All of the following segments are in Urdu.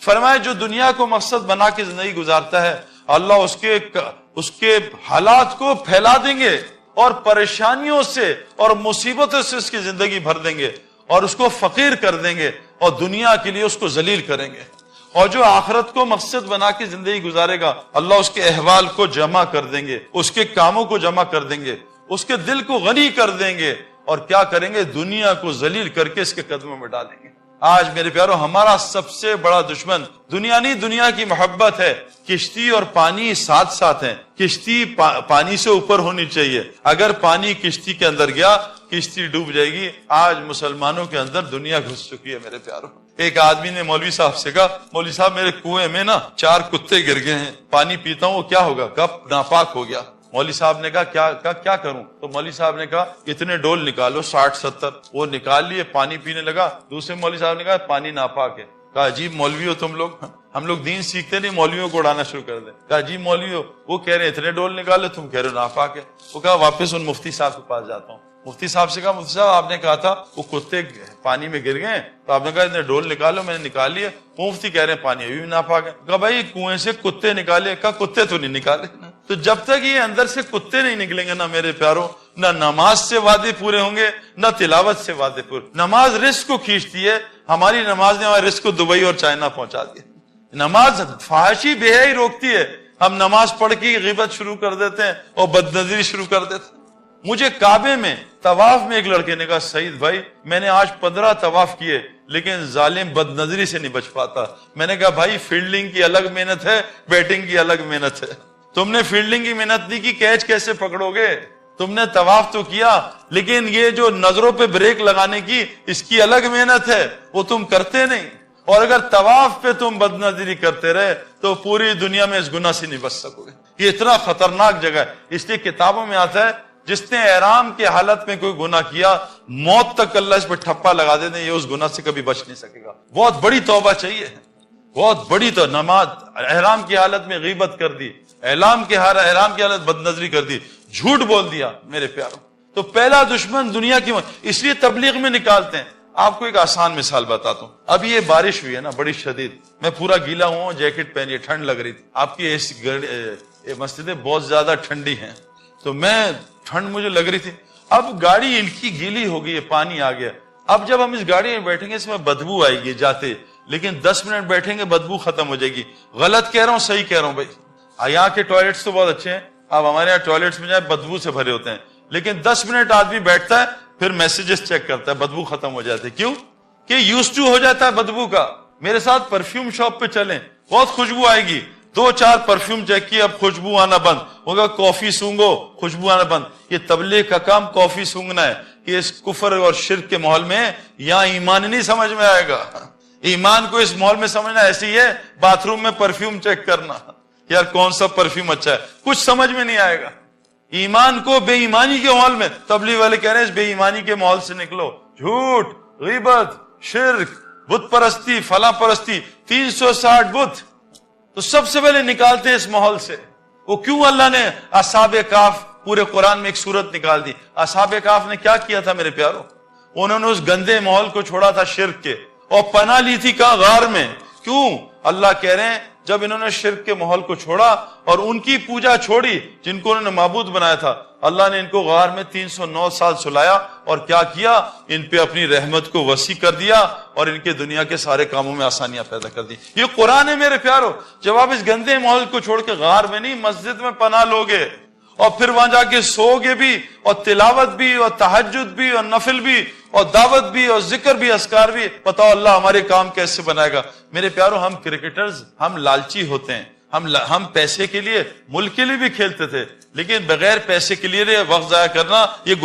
فرمایا جو دنیا کو مقصد بنا کے زندگی گزارتا ہے اللہ اس کے حالات کو پھیلا دیں گے اور پریشانیوں سے اور مصیبتوں سے اس کی زندگی بھر دیں گے اور اس کو فقیر کر دیں گے اور دنیا کے لیے اس کو ذلیل کریں گے. اور جو آخرت کو مقصد بنا کے زندگی گزارے گا اللہ اس کے احوال کو جمع کر دیں گے, اس کے کاموں کو جمع کر دیں گے, اس کے دل کو غنی کر دیں گے اور کیا کریں گے, دنیا کو ذلیل کر کے اس کے قدموں میں ڈالیں گے. آج میرے پیارو ہمارا سب سے بڑا دشمن دنیا نہیں, دنیا کی محبت ہے. کشتی اور پانی ساتھ ساتھ ہیں. کشتی پانی سے اوپر ہونی چاہیے. اگر پانی کشتی کے اندر گیا کشتی ڈوب جائے گی. آج مسلمانوں کے اندر دنیا گھس چکی ہے میرے پیارو. ایک آدمی نے مولوی صاحب سے کہا, مولوی صاحب میرے کنویں میں نا 4 کتے گر گئے ہیں, پانی پیتا ہوں وہ کیا ہوگا, کب ناپاک ہو گیا. مولوی صاحب نے کہا کیا کروں؟ تو مولوی صاحب نے کہا اتنے ڈول نکالو 60-70. وہ نکال لیے, پانی پینے لگا. دوسرے مولوی صاحب نے کہا پانی ناپاک ہے. کہا عجیب مولوی ہو تم لوگ, ہم لوگ دین سیکھتے نہیں مولویوں کو اڑانا شروع کر دیں. کہا عجیب مولوی ہو, وہ کہہ رہے ہیں اتنے ڈول نکالے, تم کہہ رہے ہو ناپاک ہے. وہ کہا واپس ان مفتی صاحب کے پاس جاتا ہوں. مفتی صاحب سے کہا مفتی صاحب آپ نے کہا تھا وہ کتے پانی میں گر گئے تو آپ نے کہا اتنے ڈول نکالو, میں نے نکال لیے. وہ مفتی کہہ رہے ہیں پانی ابھی بھی ناپاک ہے. کہا بھائی کنویں سے کتے نکالے. کہا کتے تو نہیں نکالے. تو جب تک یہ اندر سے کتے نہیں نکلیں گے نا میرے پیاروں, نہ نماز سے وعدے پورے ہوں گے نہ تلاوت سے وعدے پورے. نماز رزق کو کھینچتی ہے, ہماری نماز نے ہمارے رزق کو دبئی اور چائنا پہنچا دیا. نماز فحاشی بے حیائی روکتی ہے. ہم نماز پڑھ کے غیبت شروع کر دیتے ہیں اور بدنظری شروع کر دیتے ہیں. مجھے کعبے میں طواف میں ایک لڑکے نے کہا سعید بھائی میں نے آج 15 طواف کیے لیکن ظالم بد نظری سے نہیں بچ پاتا. میں نے کہا بھائی فیلڈنگ کی الگ محنت ہے, بیٹنگ کی الگ محنت ہے. تم نے فیلڈنگ کی محنت نہیں کی, کیچ کیسے پکڑو گے؟ تم نے طواف تو کیا لیکن یہ جو نظروں پہ بریک لگانے کی اس کی الگ محنت ہے, وہ تم کرتے نہیں. اور اگر طواف پہ تم بد نظری کرتے رہے تو پوری دنیا میں اس گناہ سے نہیں بچ سکو گے. یہ اتنا خطرناک جگہ ہے. اس لیے کتابوں میں آتا ہے جس نے احرام کے حالت میں کوئی گناہ کیا موت تک اللہ اس پہ ٹھپا لگا دیتے ہیں, یہ اس گناہ سے کبھی بچ نہیں سکے گا. بہت بڑی توبہ چاہیے, بہت بڑی. تو نماز احرام کی حالت میں غیبت کر دی, احرام کی حالت بد نظری کر دی, جھوٹ بول دیا میرے پیاروں. تو پہلا دشمن دنیا کی, اس لیے تبلیغ میں نکالتے ہیں. آپ کو ایک آسان مثال بتاتا ہوں. اب یہ بارش ہوئی ہے نا بڑی شدید, میں پورا گیلا ہوں, جیکٹ پہنی, ٹھنڈ لگ رہی تھی. آپ کی مسجدیں بہت زیادہ ٹھنڈی ہیں تو میں ٹھنڈ مجھے لگ رہی تھی. اب گاڑی ان کی گیلی ہو گئی ہے, پانی آ گیا. اب جب ہم اس گاڑی میں بیٹھیں گے اس میں بدبو آئے گی جاتے, لیکن 10 منٹ بیٹھیں گے بدبو ختم ہو جائے گی. غلط کہہ رہا ہوں صحیح کہہ رہا ہوں بھائی؟ یہاں کے ٹوائلٹس تو بہت اچھے ہیں, اب ہمارے یہاں ٹوائلٹس میں جائے بدبو سے بھرے ہوتے ہیں, لیکن 10 منٹ آدمی بیٹھتا ہے پھر میسیجز چیک کرتا ہے, بدبو ختم ہو جاتے. کیوں کہ یوز ٹو ہو جاتا ہے بدبو کا. میرے ساتھ پرفیوم شاپ پہ چلیں, بہت خوشبو آئے گی, 2-4 پرفیوم چیک کیے, اب خوشبو آنا بند ہوگا. کافی سونگو, خوشبو آنا بند. یہ تبلیغ کا کام کافی سونگنا ہے. کہ اس کفر اور شرک کے ماحول میں یہاں ایمان نہیں سمجھ میں آئے گا. ایمان کو اس ماحول میں سمجھنا ایسی ہی ہے باتھ روم میں پرفیوم چیک کرنا, یار کون سا پرفیوم اچھا ہے, کچھ سمجھ میں نہیں آئے گا. ایمان کو بے ایمانی کے ماحول میں, تبلیغ والے کہہ رہے ہیں اس بے ایمانی کے ماحول سے نکلو. جھوٹ, غیبت, شرک, بت پرستی, فلاں پرستی, 360 بت, تو سب سے پہلے نکالتے ہیں اس ماحول سے. وہ کیوں اللہ نے اصحاب کہف پورے قرآن میں ایک سورت نکال دی. اصحاب کہف نے کیا کیا تھا میرے پیارو؟ انہوں نے اس گندے ماحول کو چھوڑا تھا شرک کے, اور پناہ لی تھی کہاں؟ غار میں. کیوں؟ اللہ کہہ رہے ہیں جب انہوں نے شرک کے ماحول کو چھوڑا اور ان کی پوجا چھوڑی جن کو انہوں نے معبود بنایا تھا, اللہ نے ان کو غار میں 309 سال سلایا اور کیا کیا؟ ان پہ اپنی رحمت کو وسیع کر دیا اور ان کے دنیا کے سارے کاموں میں آسانیاں پیدا کر دی. یہ قرآن ہے میرے پیارو. جب آپ اس گندے ماحول کو چھوڑ کے غار میں نہیں مسجد میں پناہ لوگے اور پھر وہاں جا کے سوگے بھی اور تلاوت بھی اور تہجد بھی اور نفل بھی اور دعوت بھی اور ذکر بھی, اذکار بھی, بتاؤ اللہ ہمارے کام کیسے بنائے گا؟ میرے پیارو ہم کرکٹرز, ہم لالچی ہوتے ہیں. ہم پیسے کے لیے, ملک کے لیے بھی کھیلتے تھے, لیکن بغیر پیسے کے لیے وقت ضائع کرنا یہ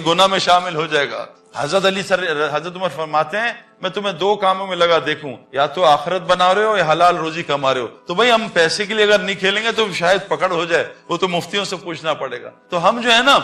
گناہ میں شامل ہو جائے گا. حضرت عمر فرماتے ہیں میں تمہیں 2 کاموں میں لگا دیکھوں, یا تو آخرت بنا رہے ہو یا حلال روزی کما رہے ہو. تو بھائی ہم پیسے کے لیے اگر نہیں کھیلیں گے تو شاید پکڑ ہو جائے, وہ تو مفتیوں سے پوچھنا پڑے گا. تو ہم جو ہے نا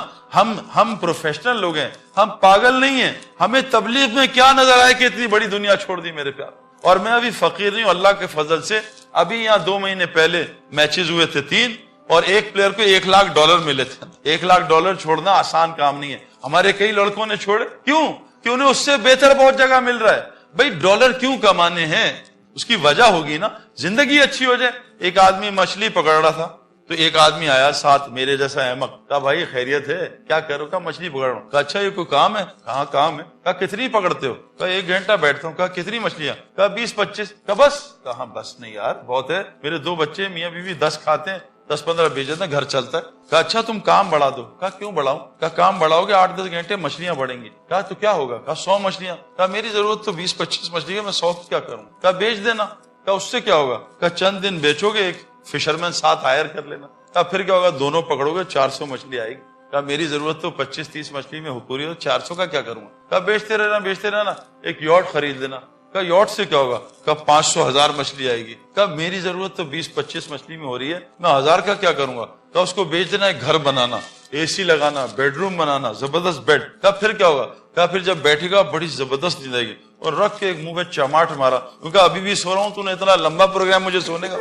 ہم پروفیشنل لوگ ہیں, ہم پاگل نہیں ہیں. ہمیں تبلیغ میں کیا نظر آئے کہ اتنی بڑی دنیا چھوڑ دی میرے پیار. اور میں ابھی فقیر نہیں ہوں, اللہ کے فضل سے ابھی یہاں 2 مہینے پہلے میچز ہوئے تھے 3, اور ایک پلیئر کو $1 لاکھ ملے تھے. $1 لاکھ چھوڑنا آسان کام نہیں ہے. ہمارے کئی لڑکوں نے چھوڑے. کیوں؟ کہ انہیں اس سے بہتر بہت جگہ مل رہا ہے. بھائی ڈالر کیوں کمانے ہیں؟ اس کی وجہ ہوگی نا, زندگی اچھی ہو جائے. ایک آدمی مچھلی پکڑ رہا تھا تو ایک آدمی آیا ساتھ میرے جیسا احمق, کہا بھائی خیریت ہے, کیا کرو, کہا مچھلی پکڑ رہا ہوں. کہا اچھا یہ کوئی کام ہے؟ کہاں کام ہے. کہا کتنی پکڑتے ہو؟ کہا 1 گھنٹہ بیٹھتا ہوں. کہا کتنی مچھلیاں؟ کہا 20-25. کہا بس؟ کہا بس نہیں یار بہت ہے, میرے 2 بچے میاں بیوی 10 کھاتے ہیں, 10-15 بیچ دیتے ہیں, گھر چلتا ہے. کہا اچھا تم کام بڑھا دو. کہا کیوں بڑھاؤں؟ کہا کام بڑھاؤ گے 8-10 گھنٹے مچھلیاں بڑھیں گی. کہا تو کیا ہوگا؟ کہا 100 مچھلیاں. کہا میری ضرورت تو 20-25 مچھلی ہے, میں 100 کیا کروں؟ کہا بیچ دینا. کہا اس سے کیا ہوگا؟ کہا چند دن بیچو گے, ایک فشرمین ساتھ ہائر کر لینا. کہا پھر کیا ہوگا؟ دونوں پکڑو گے 400 مچھلی آئے گی. کہا میری ضرورت تو 25-30 مچھلی میں پوری ہو, 400 کا کیا کروں گا؟ کہا بیچتے رہنا, ایک یاٹ خرید لینا. کہا یاٹ سے کیا ہوگا؟ کہا 500-1000 مچھلی آئے گی. کہا میری ضرورت تو 20-25 مچھلی میں ہو رہی ہے, میں 1000 کا کیا کروں گا؟ کہا اس کو بیچ دینا, ایک گھر بنانا, اے سی لگانا, بیڈ روم بنانا, زبردست بیڈ. کہا پھر کیا ہوگا؟ کہا پھر جب بیٹھے گا بڑی زبردست نیند آئے گی. اور رکھ کے ایک منہ میں چماٹ مارا. کہا ابھی بھی سو رہا ہوں, تو نے اتنا لمبا پروگرام مجھے سونے کا,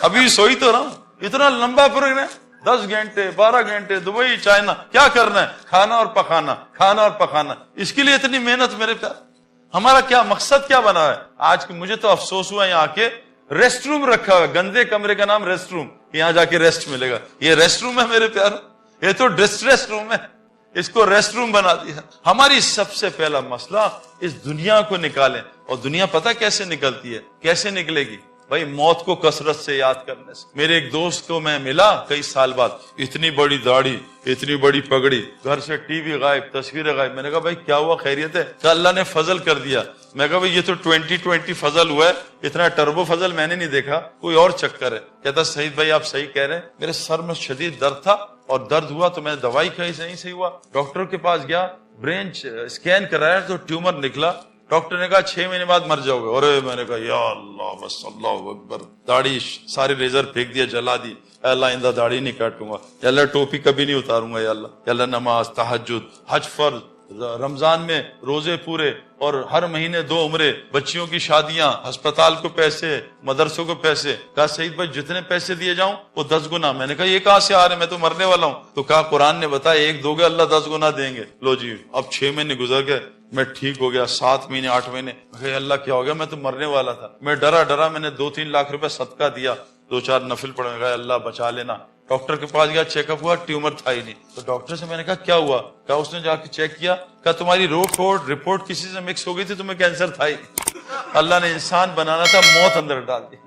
ابھی بھی سوئی تو رہا ہوں, اتنا لمبا پروگرام 10 گھنٹے 12 گھنٹے دبئی چائنا, کیا کرنا ہے؟ کھانا اور پکانا, کھانا اور پکانا. اس کے لیے اتنی محنت میرے پیار. ہمارا کیا مقصد کیا بنا ہے آج؟ مجھے تو افسوس ہوا یہاں کے ریسٹ روم رکھا ہوا ہے, گندے کمرے کا نام ریسٹ روم, یہاں جا کے ریسٹ ملے گا. یہ ریسٹ روم ہے میرے پیار؟ یہ تو ڈسٹریس روم ہے, اس کو ریسٹ روم بنا دیا. ہماری سب سے پہلا مسئلہ اس دنیا کو نکالیں. اور دنیا پتہ کیسے نکلتی ہے, کیسے نکلے گی بھائی؟ موت کو کثرت سے یاد کرنے سے. میرے ایک دوست کو میں ملا کئی سال بعد, اتنی بڑی داڑھی, اتنی بڑی پگڑی, گھر سے ٹی وی غائب, تصویریں غائب. میں نے کہا بھائی کیا ہوا, خیریت ہے؟ کہ اللہ نے فضل کر دیا. میں کہا بھائی یہ تو 2020 فضل ہوا ہے, اتنا ٹربو فضل میں نے نہیں دیکھا, کوئی اور چکر ہے. کہتا سعید بھائی آپ صحیح کہہ رہے ہیں, میرے سر میں شدید درد تھا اور درد ہوا تو میں نے دوائی کھائی, صحیح ہوا. ڈاکٹر کے پاس گیا, برین اسکین کرایا تو ٹیومر نکلا. ڈاکٹر نے کہا 6 مہینے بعد مر جاؤ گے. اور میں نے کہا یا اللہ بس اللہ اکبر, داڑھی سارے ریزر پھینک دیا, جلا دی. اے اللہ آئندہ داڑھی نہیں کاٹوں گا, یا اللہ ٹوپی کبھی نہیں اتاروں گا, یا اللہ نماز, تہجد, حج فرض, رمضان میں روزے پورے, اور ہر مہینے 2 عمرے, بچیوں کی شادیاں, ہسپتال کو پیسے, مدرسوں کو پیسے. کہا سعید بھائی جتنے پیسے دیے جاؤں وہ 10 گنا. میں نے کہا یہ کہاں سے آ رہے, میں تو مرنے والا ہوں. تو کہا قرآن نے بتایا 1 دو گے اللہ 10 گنا دیں گے. لو جی اب 6 مہینے گزر گئے, میں ٹھیک ہو گیا. 7 مہینے 8 مہینے, اللہ کیا ہو گیا, میں تو مرنے والا تھا. میں ڈرا, میں نے 2-3 لاکھ روپے صدقہ دیا, 2-4 نفل پڑھے گا, اللہ بچا لینا. ڈاکٹر کے پاس گیا, چیک اپ ہوا, ٹیومر تھا ہی نہیں. تو ڈاکٹر سے میں نے کہا کیا ہوا؟ کہا اس نے جا کے چیک کیا, کہا تمہاری رپورٹ کسی سے مکس ہو گئی تھی, تمہیں کینسر تھا ہی. اللہ نے انسان بنانا تھا, موت اندر ڈال دی.